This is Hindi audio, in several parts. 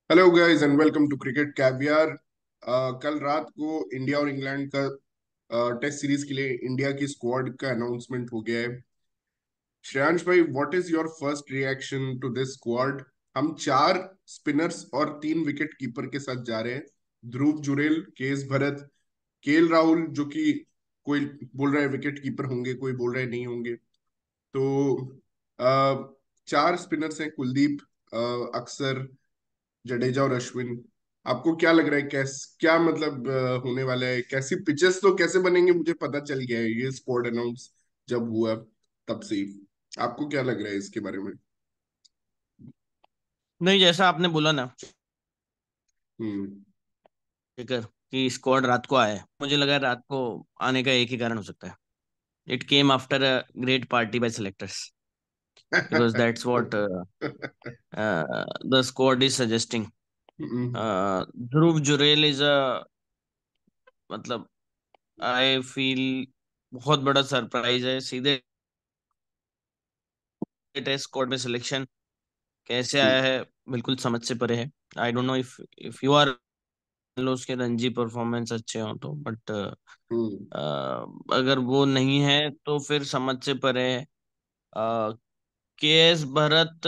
Hello guys and welcome to Cricket Caviar. कल रात को इंडिया और इंग्लैंड का टेस्ट सीरीज के लिए इंडिया की स्क्वाड का अनाउंसमेंट हो गया है। श्रेयांश भाई, what is your first reaction to this squad? हम चार स्पिनर्स और तीन विकेट कीपर के साथ जा रहे हैं। ध्रुव जुरेल, केएस भरत, केएल राहुल, जो कि कोई बोल रहा है विकेट कीपर होंगे, कोई बोल रहा है नहीं होंगे। तो चार स्पिनर्स हैं, कुलदीप, अक्षर, जडेजा और अश्विन। आपको क्या लग रहा है, क्या मतलब होने वाला है? कैसी पिचेस तो कैसे बनेंगे मुझे पता चल गया है, ये स्क्वाड अनाउंस जब हुआ तब से ही। आपको क्या लग रहा है इसके बारे में? नहीं, जैसा आपने बोला ना हम्म। फिकर कि स्क्वाड रात को आया है, मुझे लगा रात को आने का एक ही कारण हो सकता है। It came after a great party by selectors because that's what the squad is suggesting. Hmm, Dhruv Jurel is a मतलब आई फील बहुत बड़ा सरप्राइज है। सीधे टेस्ट स्क्वाड में सिलेक्शन कैसे आया है, बिल्कुल समझ से परे है। I don't know if you are low उसके रणजी परफॉर्मेंस अच्छे हो तो, बट हम्म। अगर वो नहीं है तो फिर समझ से परे है। के एस भरत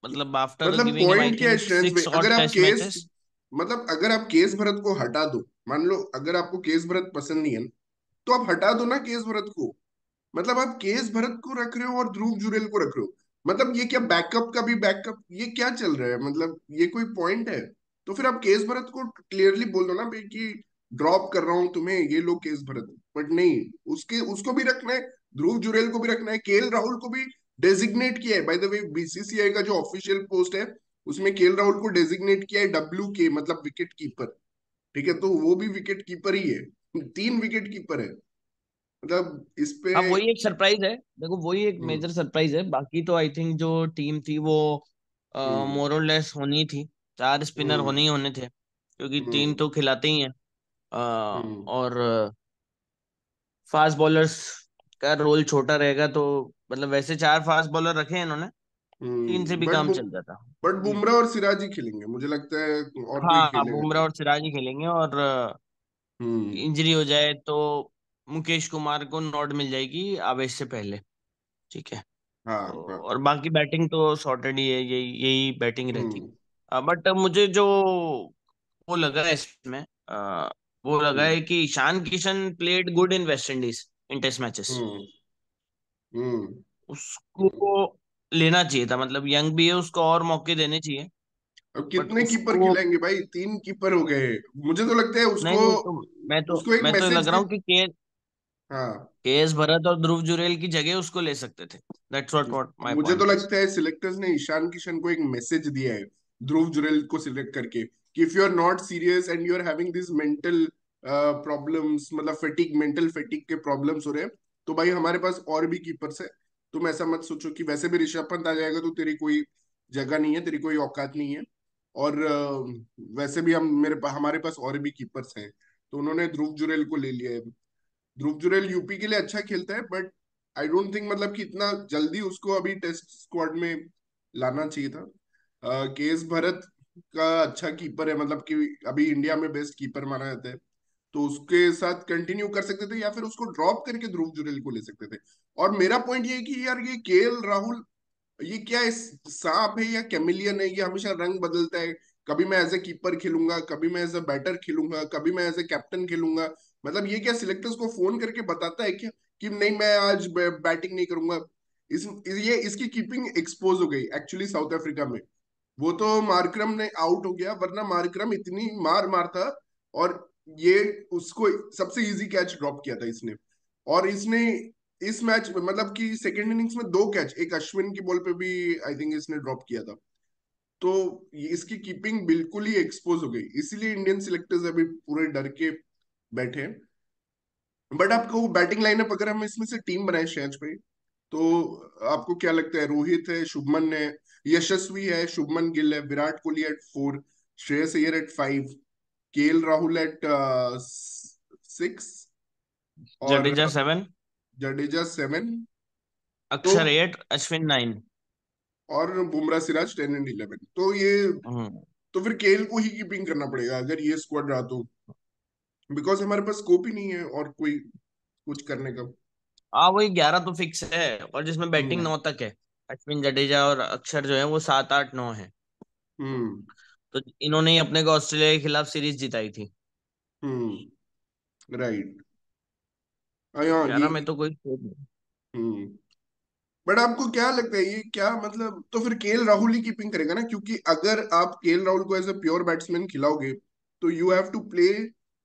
मतलब आफ्टर मतलब गिविंग हिम आई पॉइंट क्या है थिंक श्रेयांश भाई? सिक्स और टेस्ट मैचेस। अगर आप केएस भरत को हटा दो, मान लो अगर आपको केएस भरत पसंद नहीं है, तो आप हटा दो ना केएस भरत को। मतलब आप केएस भरत को रख रहे हो और ध्रुव जुरेल को रख रहे हो। मतलब ये क्या बैकअप का भी बैकअप, ये क्या चल रहा है? मतलब ये कोई पॉइंट है? तो फिर आप केएस भरत को क्लियरली बोल दो ना भाई कि ड्रॉप कर रहा हूं तुम्हें, ये लो केएस भरत। बट नहीं, उसके उसको भी रखना है, ध्रुव जुरेल को भी रखना है, केएल राहुल को भी डेजिग्नेट किया है। बाय द वे, बीसीसीआई का जो ऑफिशियल पोस्ट है उसमें केएल राहुल को डेजिग्नेट किया है WK, मतलब विकेट कीपर। ठीक है, तो वो भी विकेट कीपर ही है। तीन विकेट कीपर है, मतलब इस पे। हाँ, वही एक सरप्राइज है। देखो, वही एक हम्म। मेजर सरप्राइज है। बाकी तो आई थिंक जो टीम थी वो हम्म। मोर और लेस होनी थी। चार स्पिनर हम्म। होने ही होने थे क्योंकि तीन हम्म। तो खिलाते ही हैं। हम्म। और फास्ट बॉलर्स का रोल छोटा रहेगा तो मतलब वैसे चार फास्ट बॉलर रखे हैं इन्होंने। तीन से भी बट काम चल जाता बट क्योंकि बुमराह और सिराज ही खेलेंगे मुझे लगता है, और कोई हाँ, खेलेगा बुमराह नहीं। और सिराज ही खेलेंगे। और हम्म। इंजरी हो जाए तो मुकेश कुमार को नॉट मिल जाएगी आवेश से पहले। ठीक है। हाँ, तो हाँ। और बाकी बैटिंग तो सॉर्टेड ही है, यही यही बैटिंग रहती। हम्म। बट मुझे जो वो लगा है इसमें, वो लगा हम्म। है कि Ishan Kishan played good in West Indies in test matches. Hmm. Hmm. उसको लेना चाहिए था। मतलब यंग भी है, उसको और मौके देने चाहिए। अब बट कितने कीपर उसको खिलाएंगे भाई? तीन कीपर हो गए। मुझे तो लगता है नहीं उसको नहीं, तो मैं तो उसको एक मैं तो मैसेज लग रहा दे। हूँ कि हाँ। के एस भरत और ध्रुव जुरेल की जगह उसको ले सकते थे। दैट्स व्हाट माय मुझे तो पॉइंट इज। लगता है सिलेक्टर्स ने ईशान किशन को एक मैसेज दिया है, ध्रुव जुरेल को सिलेक्ट करके, कि if you are not serious and you are having this mental problems, मतलब फेटिक, मेंटल फेटिक के प्रॉब्लम्स हो रहे हैं, तो भाई हमारे पास और भी कीपर्स है। तुम ऐसा मत सोचो कि वैसे भी ऋषभ पंत आ जाएगा तो तेरी कोई जगह नहीं है, तेरी कोई औकात नहीं है। और वैसे भी हमारे पास और भी कीपर्स हैं। तो उन्होंने ध्रुव जुरेल को ले लिया है। ध्रुव जुरैल यूपी के लिए अच्छा खेलता है, बट आई डोंट थिंक मतलब कि इतना जल्दी उसको अभी टेस्ट स्क्वाड में लाना चाहिए था। केएस भरत का अच्छा कीपर है, मतलब कि अभी इंडिया में बेस्ट कीपर माना जाता है। तो उसके साथ कंटिन्यू कर सकते थे या फिर उसको ड्रॉप करके ध्रुव जुरैल को ले सकते थे। और मेरा पॉइंट ये है कि यार ये केएल राहुल, ये क्या है? सांप है या कैमिलियन है? ये हमेशा रंग बदलता है। कभी मैं एज ए कीपर खेलूंगा, कभी मैं एज ए बैटर खेलूंगा, कभी मैं एज ए कैप्टन खेलूंगा। मतलब ये क्या सिलेक्टर्स को फोन करके बताता है क्या कि नहीं मैं आज बैटिंग नहीं करूंगा? ये इसकी कीपिंग एक्सपोज हो गई एक्चुअली साउथ अफ्रीका में। वो तो मार्करम ने आउट हो गया, वरना मार्करम इतनी मार मारता। और ये उसको सबसे इजी कैच ड्रॉप किया था इसने। और इसने इस मैच में मतलब कि सेकेंड इनिंग्स में दो कैच, एक अश्विन की बॉल पे भी आई थिंक इसने ड्रॉप किया था। तो इसकी कीपिंग बिल्कुल ही एक्सपोज हो गई, इसीलिए इंडियन सिलेक्टर्स अभी पूरे डर के बैठे हैं। बट आपको बैटिंग लाइनअप अगर हम इसमें से टीम बनाए शहज भाई, तो आपको क्या लगता है? रोहित है, शुभमन है, यशस्वी है, शुभमन गिल है, Virat Kohli at 4, Shreyas Iyer at 5, KL Rahul at 6, और जडेजा 7, जडेजा 7। तो अक्षर 8, अश्विन 9। और बुमराह सिराज 10 एंड 11, तो ये, हम्म। तो फिर केएल को ही कीपिंग करना पड़ेगा अगर ये स्क्वाड रहा तो, बिकॉज हमारे पास स्कोप ही नहीं है और कोई कुछ करने का। हाँ, वही 11 तो फिक्स है, और जिसमें बैटिंग हम्म 9 तक है। अश्विन, जडेजा और अक्षर जो है वो 7, 8, 9 है। हम्म तो इन्होंने ही अपने को ऑस्ट्रेलिया के खिलाफ सीरीज जिताई थी। हम्म राइट। हाँ ये। 11 में तो कोई स्कोप नहीं। हम्म बट आपको क्या लगता है ये क्या मतलब, तो फिर केएल राहुल ही कीपिंग करेगा ना, क्योंकि अगर आप केएल राहुल को एज ए प्योर बैट्समैन खिलाओगे तो you have to play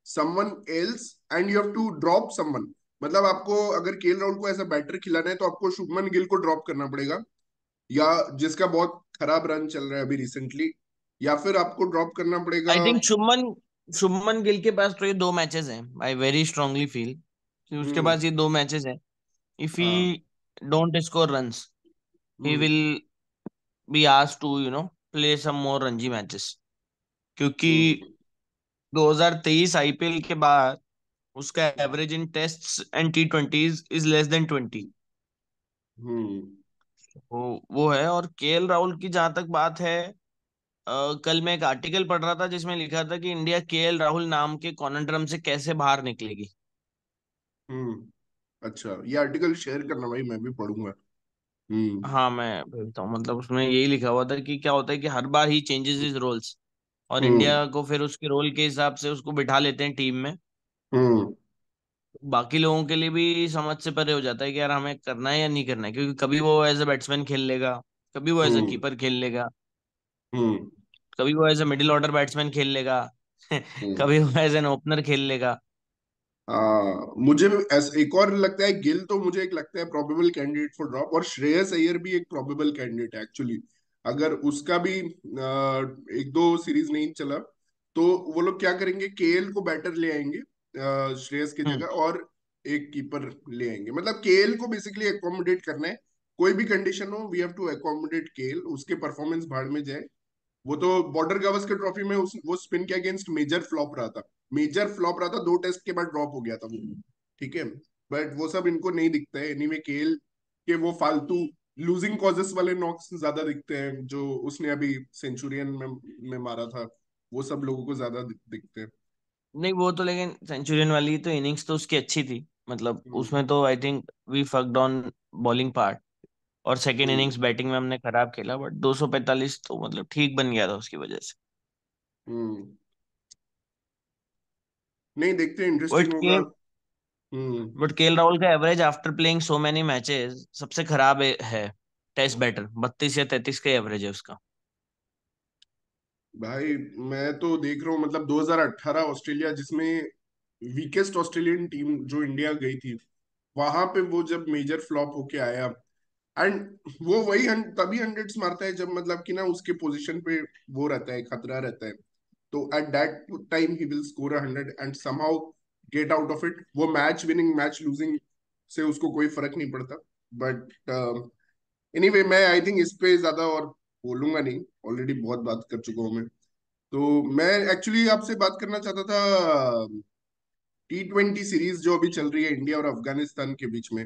someone else and you have to drop someone. मतलब आपको अगर केएल राहुल को एज ए बैटर खिलाना है तो आपको शुभमन गिल को ड्रॉप करना पड़ेगा, या जिसका बहुत खराब रन चल रहा है अभी रिसेंटली, या फिर आपको ड्रॉप करना पड़ेगा। आई थिंक शुभमन शुभमन गिल के पास तो ये 2 मैचेस हैं। आई वेरी स्ट्रांगली फील कि उसके हम्म पास ये 2 मैचेस हैं। इफ ही हाँ don't score runs, he hmm will be asked to play some more Ranji matches. क्योंकि हम्म 2023 आईपीएल के बाद उसका average in tests and T20s is less than 20। हम्म वो है। और केएल राहुल की जहां तक बात है, कल मैं एक आर्टिकल पढ़ रहा था जिसमें लिखा था कि इंडिया केएल राहुल नाम के कॉन्ड्रम से कैसे बाहर निकलेगी। अच्छा, ये आर्टिकल शेयर करना भाई, मैं भी पढ़ूंगा। हम्म हाँ, मैं भेजता हूँ। मतलब उसमें यही लिखा हुआ था कि क्या होता है कि हर बार ही चेंजेस इज रोल्स, और हम्म इंडिया को फिर उसके रोल के हिसाब से उसको बिठा लेते हैं टीम में। हम्म बाकी लोगों के लिए भी समझ से परे हो जाता है कि यार हमें करना है या नहीं करना है, क्योंकि कभी वो एज ए बैट्समैन खेल लेगा, कभी वो एज ए हम्म कीपर खेल लेगा, हम्म कभी वो as a middle order batsman खेल लेगा, हम्म कभी वो एज एन ओपनर खेल लेगा। मुझे भी एक और लगता है, गिल तो मुझे एक लगता है प्रोबेबल कैंडिडेट फॉर ड्रॉप, और श्रेयस अय्यर भी एक प्रोबेबल कैंडिडेट है एक्चुअली। अगर उसका भी एक दो सीरीज नहीं चला तो वो लोग क्या करेंगे, केएल को बैटर ले आएंगे श्रेयस की हम्म। जगह, और एक कीपर ले आएंगे। मतलब केएल को बेसिकली एकोमोडेट करना है, कोई भी कंडीशन हो we have to accommodate KL, उसके परफॉर्मेंस भाड़ में जाए। वो तो बॉर्डर गावस्कर ट्रॉफी में वो स्पिन के अगेंस्ट मेजर फ्लॉप रहा था, मेजर फ्लॉप रहा था, 2 टेस्ट के बाद ड्रॉप हो गया था वो। ठीक है, बट वो सब इनको नहीं दिखता है एनीवे, केएल के वो फालतू लूजिंग कॉजेस वाले नॉक्स ज्यादा दिखते हैं, जो उसने अभी सेंचुरियन में मारा था, वो सब लोगों को ज्यादा दिखते हैं। नहीं, वो तो लेकिन सेंचुरियन वाली तो इनिंग्स तो उसकी अच्छी थी। मतलब हम्म उसमें तो I think we focused on bowling part, और सेकेंड इनिंग्स हम्म बैटिंग में हमने खराब खेला, बट 245 तो मतलब ठीक बन गया था उसकी वजह से। हम्म नहीं, देखते हैं, इंटरेस्टिंग बट होगा। के हम्म बट केएल राहुल का average after playing so many matches सबसे खराब है। टेस्ट बैटर 32 या 33 का एवरेज है उसका। भाई मैं तो देख रहा हूँ, मतलब 2018 ऑस्ट्रेलिया जिसमें वीकेस्ट ऑस्ट्रेलियन टीम जो इंडिया गई थी, वहां पे वो जब मेजर फ्लॉप होके आया, एंड वो वही तभी हंड्रेड्स मारता है जब मतलब कि ना उसके पोजीशन पे वो रहता है, खतरा रहता है, तो at that time he will score 100 and somehow get out of it. वो मैच विनिंग मैच लूजिंग से उसको कोई फर्क नहीं पड़ता। बट एनीवे, मैं आई थिंक इस पे ज्यादा और बोलूंगा नहीं, ऑलरेडी बहुत बात कर चुका हूँ मैं। तो मैं एक्चुअली आपसे बात करना चाहता था T20 सीरीज जो अभी चल रही है इंडिया और अफगानिस्तान के बीच में।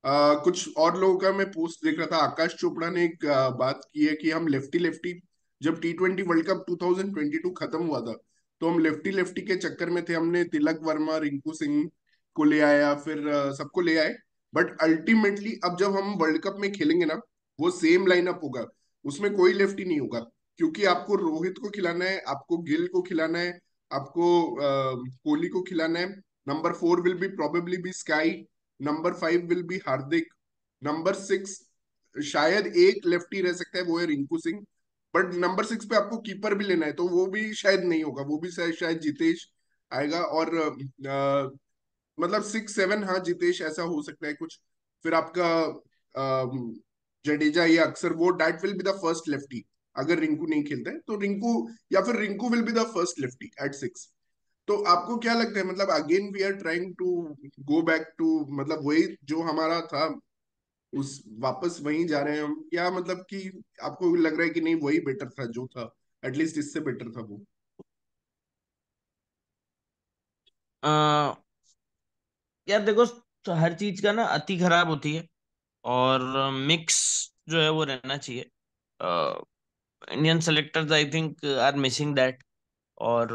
कुछ और लोगों का मैं पोस्ट देख रहा था, आकाश चोपड़ा ने एक बात की है कि हम लेफ्टी लेफ्टी, जब T20 वर्ल्ड कप 2022 खत्म हुआ था तो हम लेफ्टी लेफ्टी के चक्कर में थे, हमने तिलक वर्मा, रिंकू सिंह को ले आया, फिर सबको ले आए। बट अल्टीमेटली अब जब हम वर्ल्ड कप में खेलेंगे ना, वो सेम लाइनअप होगा, उसमें कोई लेफ्टी नहीं होगा, क्योंकि आपको रोहित को खिलाना है, आपको गिल को खिलाना है, आपको कोहली को खिलाना है। Number 4 will be probably be sky, number 5 will be Hardik, number 6 शायद एक लेफ्टी रह सकता है, वो है रिंकू सिंह। बट नंबर 6 पे आपको कीपर भी लेना है, तो वो भी शायद नहीं होगा, वो भी शायद जितेश आएगा, और मतलब 6 7, हाँ जितेश ऐसा हो सकता है कुछ। फिर आपका जडेजा या अक्सर, वो that will be the first lefty. अगर रिंकू नहीं खेलता है तो रिंकू, या फिर Rinku will be the first lefty at 6। तो आपको क्या लगता है, मतलब again we are trying to go back to, मतलब वही जो हमारा था, उस वापस वहीं जा रहे हैं हम, या मतलब कि आपको लग रहा है कि नहीं वही बेटर था जो था, एटलीस्ट इससे बेटर था वो। अ, यार देखो, तो हर चीज का ना अति खराब होती है, और मिक्स जो है वो रहना चाहिए। Indian selectors I think are missing that. और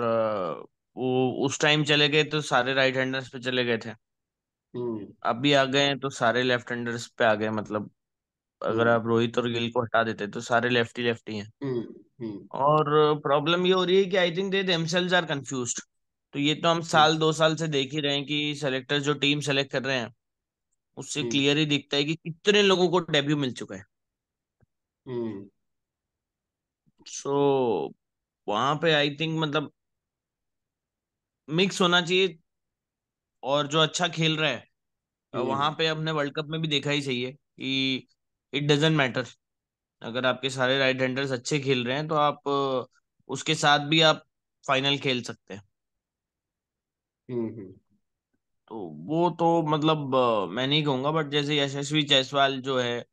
वो उस टाइम चले गए तो सारे राइट हैंडर्स पे चले गए थे। हम्म। अभी आ गए हैं तो सारे लेफ्ट हैंडर्स पे आ गए, मतलब अगर हम्म। आप रोहित और गिल को हटा देते तो सारे लेफ्टी हैं। हम्म। हम्म। और प्रॉब्लम ये हो रही है कि I think they themselves are confused. तो ये तो हम हम्म। साल 2 साल से देख ही रहे हैं कि सेलेक्टर्स जो टीम सेलेक्ट कर रहे हैं उससे हम्म। क्लियर ही दिखता है कि कितने लोगों को डेब्यू मिल चुका है। हम्म। सो वहां पे आई थिंक मतलब मिक्स होना चाहिए। और जो अच्छा खेल रहा है वहां हम्म। पे हमने वर्ल्ड कप में भी देखा ही चाहिए कि इट डजेंट मैटर। अगर आपके सारे राइट हैंडर्स अच्छे खेल रहे हैं तो आप उसके साथ भी आप फाइनल खेल सकते हैं। हम्म। तो वो तो मतलब मैं नहीं कहूंगा, बट जैसे यशस्वी जायसवाल जो है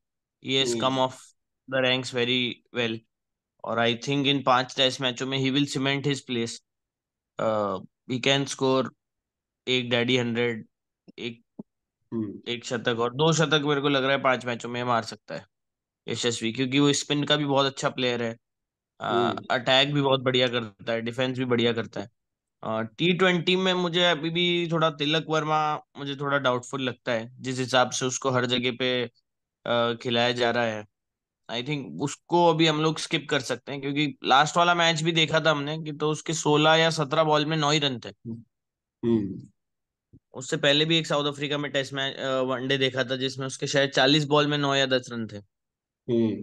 ये has hmm. Come of the ranks very well. और आई थिंक इन 5 टेस्ट मैचों में he will cement his place. He can score एक डैडी 100, एक हम्म। एक शतक और 2 शतक मेरे को लग रहा है 5 मैचों में मार सकता है यशस्वी, क्योंकि वो स्पिन का भी बहुत अच्छा प्लेयर है। हम्म। अटैक भी बहुत बढ़िया करता है, डिफेंस भी बढ़िया करता है। T20 में मुझे अभी भी थोड़ा तिलक वर्मा मुझे थोड़ा डाउटफुल लगता है, जिस हिसाब से उसको हर जगह पे खिलाया जा रहा है। आई थिंक उसको अभी हम लोग स्किप कर सकते हैं, क्योंकि लास्ट वाला मैच भी देखा था हमने कि तो उसके 16 या 17 बॉल में 9 ही रन थे। हम्म। उससे पहले भी एक साउथ अफ्रीका में टेस्ट मैच वनडे देखा था जिसमें उसके शायद 40 बॉल में 9 या 10 रन थे। हम्म।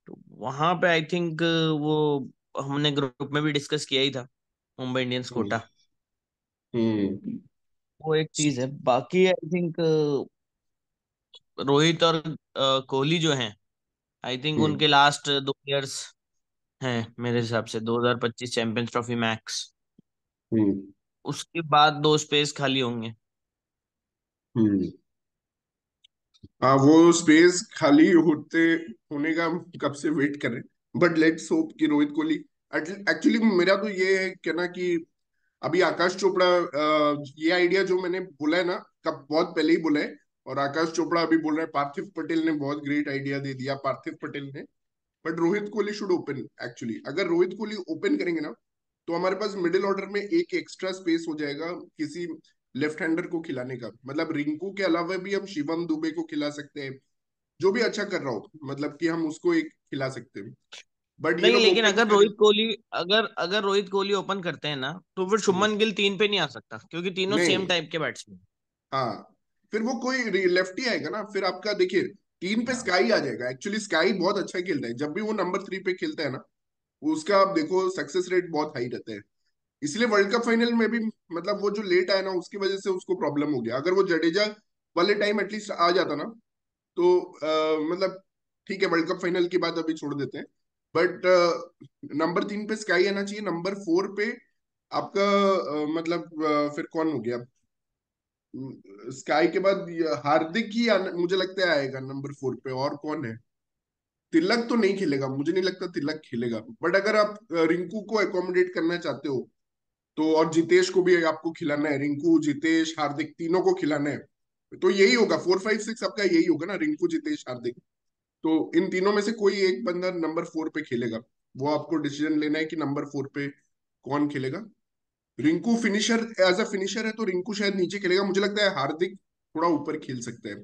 तो वहां पे आई थिंक वो हमने ग्रुप में भी डिस्कस किया ही था, मुंबई इंडियंस हम्म। कोटा। हम्म। वो एक चीज है। बाकी आई थिंक रोहित और कोहली जो हैं आई थिंक हम्म। उनके लास्ट 2 इयर्स हैं मेरे हिसाब से, 2025 चैंपियंस ट्रॉफी मैक्स। हम्म। उसके बाद 2 स्पेस खाली होंगे। हम्म। हाँ, वो स्पेस खाली होते होने का हम कब से वेट कर रहे हैं, बट लेट्स होप कि रोहित कोहली। एक्चुअली मेरा तो ये है कहना कि अभी आकाश चोपड़ा, ये आइडिया जो मैंने बोला है ना, कब बहुत पहले ही बोला है। और आकाश चोपड़ा अभी बोल रहा है, पार्थिव पटेल ने बहुत ग्रेट आइडिया दे दिया, पार्थिव पटेल ने। But Rohit Kohli should open. Actually अगर रोहित कोहली ओपन करेंगे ना, तो हमारे पास मिडिल ऑर्डर में एक एक्स्ट्रा स्पेस हो जाएगा किसी लेफ्ट हैंडर को खिलाने का। मतलब रिंकू के अलावा भी हम शिवम दुबे को खिला सकते हैं, जो भी अच्छा कर रहा हो, मतलब कि हम उसको एक खिला सकते हैं। बट ये नहीं, लोग लेकिन ओपन अगर करें। रोहित कोहली अगर अगर रोहित कोहली ओपन करते हैं ना तो फिर हम्म। शुभमन गिल 3 पे नहीं आ सकता, क्योंकि तीनों सेम नहीं। टाइप के बैट्समैन। हाँ, फिर वो कोई लेफ्टी आएगा ना, फिर आपका देखिए टीम पे हाँ। स्काई आ जाएगा। एक्चुअली स्काई बहुत अच्छा खेलता है, जब भी वो नंबर 3 पे खेलता है ना, उसका आप देखो सक्सेस रेट बहुत हाई रहता है। इसलिए वर्ल्ड कप फाइनल में भी, मतलब वो जो लेट आया ना, उसकी वजह से उसको प्रॉब्लम हो गया। अगर वो जडेजा वाले टाइम एटलीस्ट आ जाता ना, तो मतलब ठीक है, वर्ल्ड कप फाइनल की बात अभी छोड़ देते हैं। बट नंबर 3 पे स्काई आना चाहिए, नंबर 4 पे आपका मतलब फिर कौन हो गया? स्काई के बाद हार्दिक ही मुझे लगता है आएगा नंबर 4 पे। और कौन है? तिलक तो नहीं खेलेगा, मुझे नहीं लगता तिलक खेलेगा। बट अगर आप रिंकू को एकोमोडेट करना चाहते हो, तो और जितेश को भी आपको खिलाना है, रिंकू जितेश हार्दिक तीनों को खिलाना है, तो यही होगा 4 5 6 आपका, यही होगा ना, रिंकू जितेश हार्दिक। तो इन तीनों में से कोई एक बंदा नंबर 4 पे खेलेगा। वो आपको डिसीजन लेना है कि नंबर 4 पे कौन खेलेगा। Rinku finisher, as a finisher है तो रिंकू शायद नीचे खेलेगा। मुझे लगता है हार्दिक थोड़ा ऊपर खेल सकता है।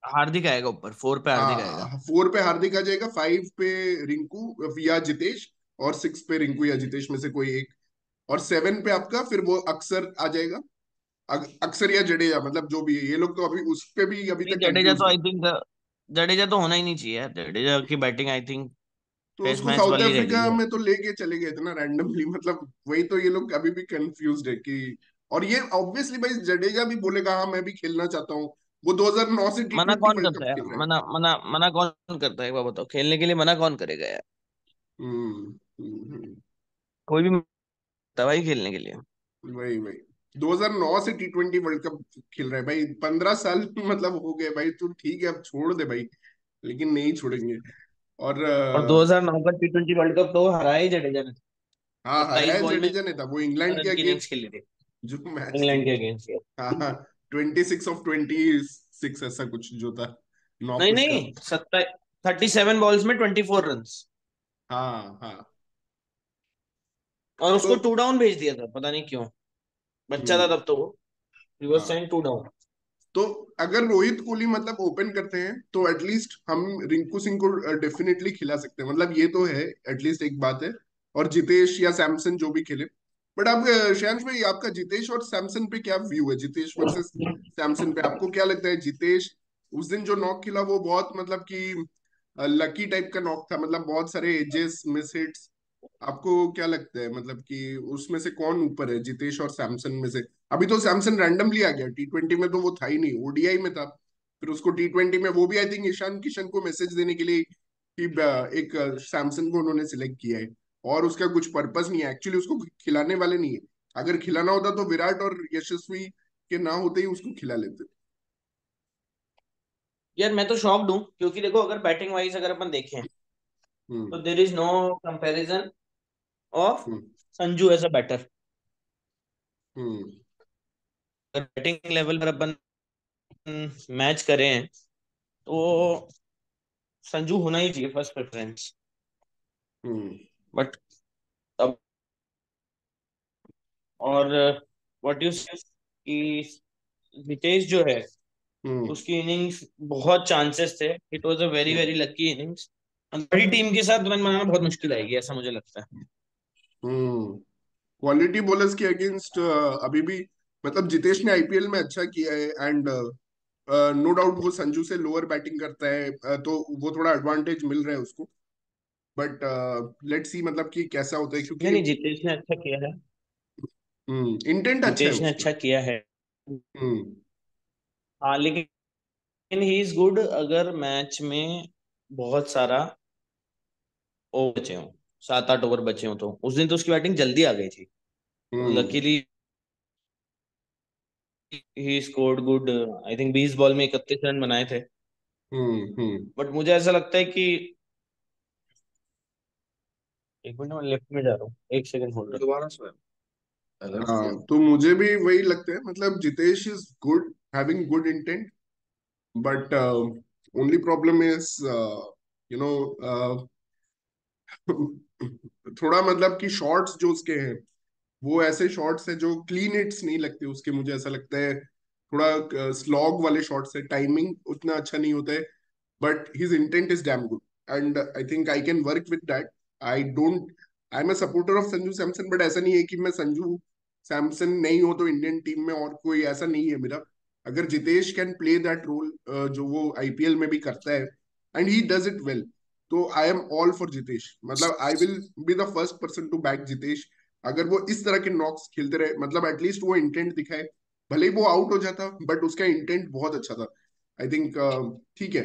हार्दिक आएगा ऊपर, 4 पे हार्दिक आएगा। हाँ, 4 पे हार्दिक आ जाएगा, 5 पे रिंकू या जितेश, और 6 पे रिंकू या जितेश में से कोई एक। और 7 पे आपका फिर वो अक्सर आ जाएगा। अक्सर या जडेजा, मतलब जो भी है, ये लोग तो अभी उस पे भी अभी नहीं, तक जडेजा कंफ्यूज तो है। आई थिंक जडेजा तो होना ही नहीं चाहिए यार। जडेजा की बैटिंग आई थिंक तो टेस्ट उसको मैच साउथ वाली रह अफ्रीका गई है। में तो लेके चले गए थे ना रैंडमली, मतलब वही तो ये लोग अभी भी कंफ्यूज है कि। और ये ऑब्वियसली भाई जडेजा भी बोलेगा हाँ मैं भी खेलना चाहता हूँ। वो 2009 से टी मना ट्वेंटी कौन वर्ल्ड कप करता है? खेल रहा है। मना मना मना कौन करता है? एक बार बताओ, खेलने के लिए मना कौन करेगा यार? हम्म। हम्म। कोई भी करता है भाई खेलने के लिए। वही वही 2009 से टी 20 वर्ल्ड कप खेल रहा है भाई, 15 साल मतलब हो गए भाई। तू ठीक है, अब छोड़ दे भाई, लेकिन नहीं छोड़ेंगे। और और 2009 का T20 वर्ल्ड कप तो हराया ही जडेजा ने। हाँ, 27 हराया बॉल में जडेजा ने था वो इंग्लैंड के रन की इनिंग्स अगेंस्ट, खेली थी, जो मैच थी इंग्लैंड के वो। अगेंस्ट। हाँ हाँ, 26 ऑफ 26 ऐसा कुछ जो था, नॉक नहीं उसका। नहीं, 27, 37 बॉल्स में 24 रन। हाँ हाँ। और तो उसको टू डाउन भेज दिया था, पता नहीं क्यों। बच्चा था हम्म। तब तो वो, ही वाज हाँ, सेंट टू डाउन। तो अगर रोहित कोहली मतलब ओपन करते हैं तो एटलीस्ट हम रिंकू सिंह को डेफिनेटली खिला सकते हैं, मतलब ये तो है, एटलीस्ट एक बात है। और जितेश या सैमसन जो भी खेले। बट अब श्रेयांश भाई, आपका जितेश और सैमसन पे क्या व्यू है? जितेश वर्सेस सैमसन पे आपको क्या लगता है? जितेश उस दिन जो नॉक खेला वो बहुत मतलब कि लकी टाइप का नॉक था, मतलब बहुत सारे एजेस मिस हिट्स। आपको क्या लगता है मतलब कि उसमें से कौन ऊपर है, जितेश और सैमसन में से? अभी तो सैमसन रैंडमली आ गया, T20 में तो वो था ही नहीं, ओडीआई में था। फिर उसको T20 में वो भी आई थिंक ईशान किशन को मैसेज देने के लिए कि एक सैमसन को उन्होंने सिलेक्ट किया है। और उसका कुछ पर्पस नहीं है एक्चुअली, उसको खिलाने वाले नहीं है। अगर खिलाना होता तो विराट और यशस्वी के ना होते ही उसको खिला लेते। यार मैं तो शॉक्ड हूँ, क्योंकि देखो अगर बैटिंग वाइज अगर अपन देखें, तो hmm there is no comparison of hmm Sanju as a batter. हम्म अगर बैटिंग लेवल पर अपन मैच करें, तो संजू होना ही चाहिए फर्स्ट प्रेफरेंस। हम्म बट अब, और व्हाट यू कि नितेश जो है, हम्म उसकी इनिंग्स बहुत चांसेस थे, it was a very very lucky innings. बड़ी टीम के साथ रन बनाना बहुत मुश्किल आएगी, ऐसा मुझे लगता है। हम्म क्वालिटी बॉलर्स के अगेंस्ट अभी भी मतलब जितेश ने आईपीएल में अच्छा किया है, एंड नो डाउट वो संजू से लोअर बैटिंग करता है, तो वो थोड़ा एडवांटेज मिल रहा है उसको। बट लेट्स सी मतलब कि कैसा होता है, नहीं क्योंकि नहीं, जितेश ने अच्छा किया है। इंटेंट अच्छा है जितेश ने उसका। अच्छा किया है। हम्म हाँ, लेकिन ही इज गुड अगर मैच में बहुत सारा ओवर बचे हों, 7-8 ओवर बचे हों। तो उस दिन तो उसकी बैटिंग जल्दी आ गई थी, hmm luckily he scored good. I think 20 ball में 31 रन बनाए थे। हम्म। बट मुझे ऐसा लगता है कि, एक मिनट, मैं लेफ्ट में जा रहा हूँ, एक सेकंड होल्ड दोबारा से। हाँ, तो मुझे भी वही लगता है, मतलब Jitesh is good, having good intent. But only problem is you know थोड़ा मतलब कि शॉट्स जो उसके हैं वो ऐसे शॉट्स हैं जो क्लीन हिट्स नहीं लगते उसके, मुझे ऐसा लगता है। थोड़ा स्लॉग वाले शॉट्स है, टाइमिंग उतना अच्छा नहीं होता है। But his intent is damn good, and I think I can work with that. I don't I am a supporter of Sanju Samson, but ऐसा नहीं है कि मैं संजू सैमसन नहीं हो तो इंडियन टीम में और कोई, ऐसा नहीं है मेरा। अगर Jitesh can play that role जो वो आईपीएल में भी करता है, and he does it well, तो I am all for Jitesh. मतलब I will be the first person to back Jitesh. अगर वो इस तरह के नॉक्स खेलते रहे, मतलब एटलीस्ट वो इंटेंट दिखाए। भले ही वो आउट हो जाता बट उसका इंटेंट बहुत अच्छा था। आई थिंक ठीक है,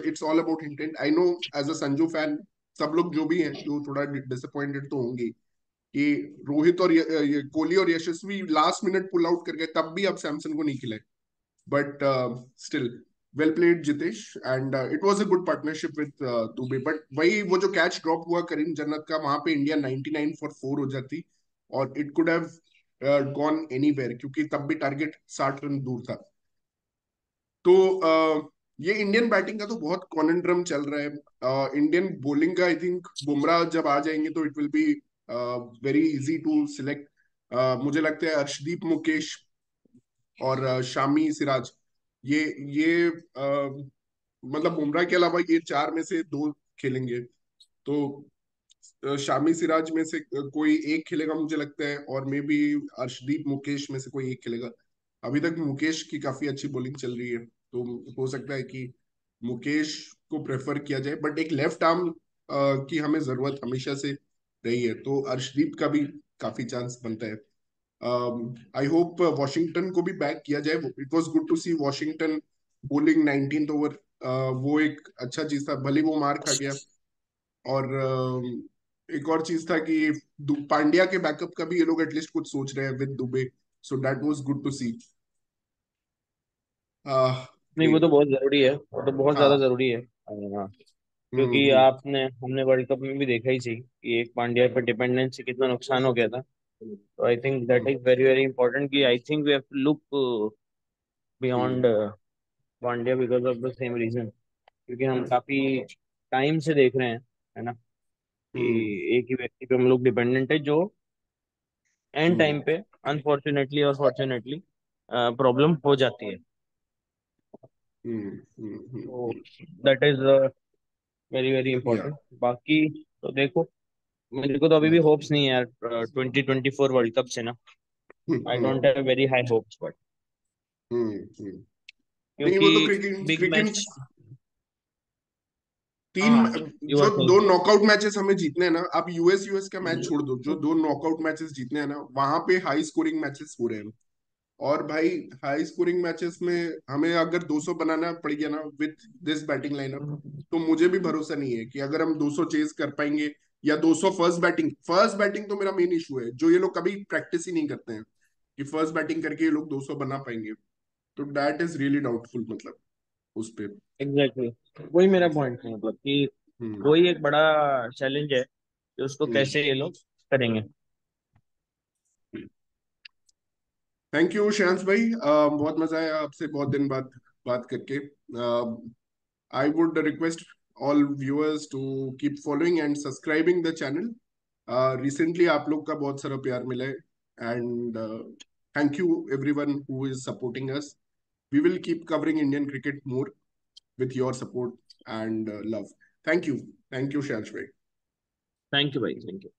it's all about intent. I know as a Sanju fan सब लोग जो भी हैं जो थोड़ा डिसअपॉइंटेड तो होंगे कि रोहित और ये कोहली और यशस्वी लास्ट मिनट पुल आउट कर गए, तब भी अब सैमसन को नहीं खिलाए। But still well played Jitesh, and it was a good partnership with Dubey. But वही वो जो कैच ड्रॉप हुआ करीम जन्नत का, वहां पे इंडिया 99 फॉर 4 हो जाती, और it could have gone anywhere, क्योंकि तब भी टारगेट 60 रन दूर था। तो ये इंडियन बैटिंग का तो बहुत कॉन्ड्रम चल रहा है। इंडियन बॉलिंग का आई थिंक बुमराह जब आ जाएंगे तो it will be very easy to select. मुझे लगता है अर्शदीप मुकेश और शामी सिराज, ये मतलब बुमराह के अलावा ये चार में से दो खेलेंगे। तो शामी सिराज में से कोई एक खेलेगा मुझे लगता है, और मे बी अर्शदीप मुकेश में से कोई एक खेलेगा। अभी तक मुकेश की काफी अच्छी बॉलिंग चल रही है, तो हो सकता है कि मुकेश को प्रेफर किया जाए। बट एक लेफ्ट आर्म की हमें जरूरत हमेशा से रही है, तो अर्शदीप का भी काफी चांस बनता है। आई होप वॉशिंगटन को भी बैक किया जाए। It was good to see Washington bowling 19th over. वो एक अच्छा चीज था, भले वो मार खा गया। और एक और चीज था कि पांड्या के बैकअप का भी ये लोग एटलीस्ट कुछ सोच रहे हैं with Dube, so that was good to see. नहीं, वो ग्रेट। तो बहुत जरूरी है, वो तो बहुत ज्यादा हाँ। जरूरी है। हाँ, क्योंकि हम्म। हमने वर्ल्ड कप में भी देखा ही थी कि एक पांड्या पर डिपेंडेंसी कितना नुकसान हो गया था। तो I think that hmm is very very important, कि I think we have to look beyond hmm Pandya because of the same reason. क्योंकि हम काफी टाइम से देख रहे हैं, है ना, कि हम्म एक ही व्यक्ति पे हम लोग डिपेंडेंट है, जो एंड हम्म टाइम पे अनफॉर्चुनेटली और फॉर्चुनेटली प्रॉब्लम हो जाती है। तो हम्म। दैट इज वेरी वेरी या इंपॉर्टेंट। बाकी तो देखो, मेरे को तो अभी भी होप्स नहीं है यार 2024 वर्ल्ड कप से ना। I don't hmm have very high hopes, but hmm. नहीं, क्योंकि वो तो क्रिकेट बिग क्रिकेट मैच। हाँ तीन, हाँ, यू आर जो सेइंग। दो नॉकआउट मैचेस हमें जीतने हैं ना, आप यूएस यूएस का मैच छोड़ दो, जो दो हम्म नॉकआउट मैचेस जीतने हैं ना, वहां पे हाई स्कोरिंग मैचेस हो रहे हैं। और भाई, हाई स्कोरिंग मैचेस में हमें अगर 200 बनाना पड़ गया ना विथ दिस बैटिंग लाइनअप, तो मुझे भी भरोसा नहीं है कि अगर हम 200 चेज कर पाएंगे, या 200 फर्स्ट बैटिंग तो मेरा मेन इशू है, जो ये लोग कभी प्रैक्टिस ही नहीं करते हैं कि फर्स्ट बैटिंग करके ये लोग 200 बना पाएंगे। तो दैट इज रियली डाउटफुल, मतलब उस पे। एग्जैक्टली, वही मेरा पॉइंट है, मतलब कि हम्म वही एक बड़ा चैलेंज है कि उसको हम्म। कैसे ये लोग करेंगे। थैंक यू श्रेयांश भाई, बहुत मजा आया आपसे बहुत दिन बाद बात करके। I would request all viewers to keep following and subscribing the channel. Recently आप लोग का बहुत सारा प्यार मिला है, and thank you everyone who is supporting us. We will keep covering Indian cricket more with your support and love. Thank you. Thank you, Shalsh bhai. Thank you भाई, थैंक यू।